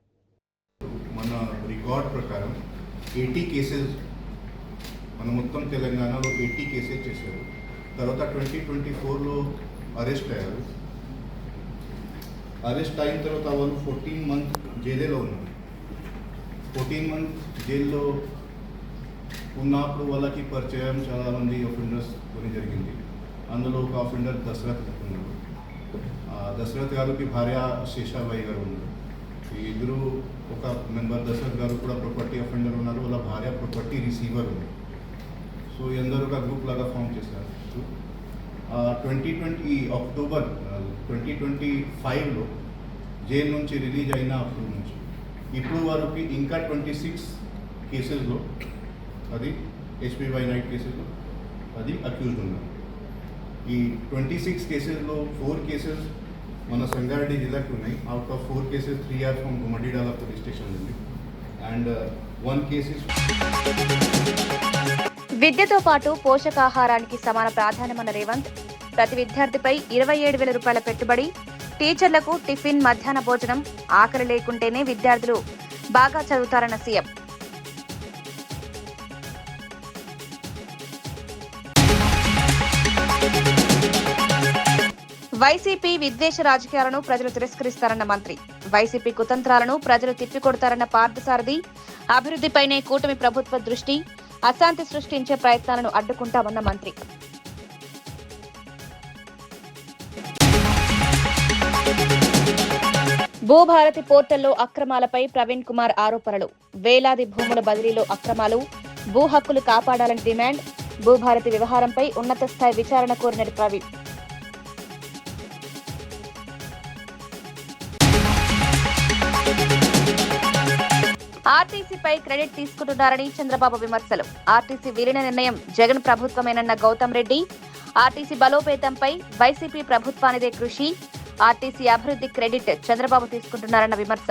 మన రికార్డ్ ప్రకారం 80 కేసెస్ మన మొత్తం తెలంగాణలో 80 కేసెస్ చేశారు. తర్వాత 2024లో అరెస్ట్ అయ్యారు. అరెస్ట్ అయిన తర్వాత వాళ్ళు 14 మంత్ జైలులో ఉన్నారు. 14 మంత్ జైల్లో ఉన్నప్పుడు వాళ్ళకి పరిచయం చాలామంది అఫెండర్స్ కొని జరిగింది. అందులో ఒక అఫెండర్ దశరథ్ ఉన్నారు. దశరథ్ గారికి భార్య శేషాబాయి గారు ఉన్నారు. ఈ ఇద్దరు, ఒక మెంబర్ దశరథ్ గారు కూడా ప్రాపర్టీ అఫెండర్ ఉన్నారు, వాళ్ళ భార్య ప్రాపర్టీ రిసీవర్ ఉన్నారు. సో అందరూ ఒక గ్రూప్ లాగా ఫామ్ చేశారు. 2020 అక్టోబర్ 2025లో జైలు నుంచి రిలీజ్ అయిన అప్పుడు నుంచి ఇప్పుడు వరకు ఇంకా 26 కేసెస్లో, అది HPY నైట్ కేసెస్లో అది అక్యూజ్డ్ ఉన్నారు. ఈ 26 కేసెస్లో 4 కేసెస్ మన సంగారెడ్డి జిల్లాకి ఉన్నాయి. Out of 4 cases 3 are from Gummadidala police station ఉంది అండ్ 1 కేసెస్. విద్యతో పాటు పోషకాహారానికి సమాన ప్రాధాన్యమన్న రేవంత్, ప్రతి విద్యార్థిపై 27,000 రూపాయల పెట్టుబడి, టీచర్లకు టిఫిన్, మధ్యాహ్న భోజనం, ఆకలి లేకుంటేనే విద్యార్థులు బాగా చదువుతారన్న సీఎం. వైసీపీ విద్వేష రాజకీయాలను ప్రజలు తిరస్కరిస్తారన్న మంత్రి, వైసీపీ కుతంత్రాలను ప్రజలు తిప్పికొడతారన్న పార్థసారథి, అభివృద్ధిపైనే కూటమి ప్రభుత్వ దృష్టి, అశాంతి సృష్టించే ప్రయత్నాలను అడ్డుకుంటామన్న మంత్రి. భూభారతి పోర్టల్లో అక్రమాలపై ప్రవీణ్ కుమార్ ఆరోపణలు, వేలాది భూముల బదిలీలో అక్రమాలు, భూ హక్కులు కాపాడాలని డిమాండ్, భూభారతి వ్యవహారంపై ఉన్నత స్థాయి విచారణ కోరిన ప్రవీణ్. ఆర్టీసీపై క్రెడిట్ తీసుకుంటున్నారని చంద్రబాబు విమర్శలు, ఆర్టీసీ విలీన నిర్ణయం జగన్ ప్రభుత్వమేనన్న గౌతమ్ రెడ్డి, ఆర్టీసీ బలోపేతంపై వైసీపీ ప్రభుత్వానిదే కృషి, ఆర్టీసీ అభివృద్ధి క్రెడిట్ చంద్రబాబు తీసుకుంటున్నారన్న విమర్శ.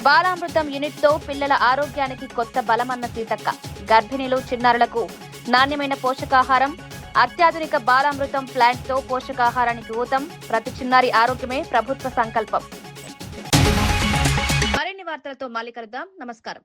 బాలామృతం యూనిట్ తో పిల్లల ఆరోగ్యానికి కొత్త బలమన్న సీతక్క, గర్భిణీలు, చిన్నారులకు నాణ్యమైన పోషకాహారం, అత్యాధునిక బాలామృతం ప్లాంట్ తో పోషకాహారానికి ఊతం, ప్రతి చిన్నారి ఆరోగ్యమే ప్రభుత్వ సంకల్పం. మరిన్ని వార్తలతో మళ్ళీ కలుద్దాం. నమస్కారం.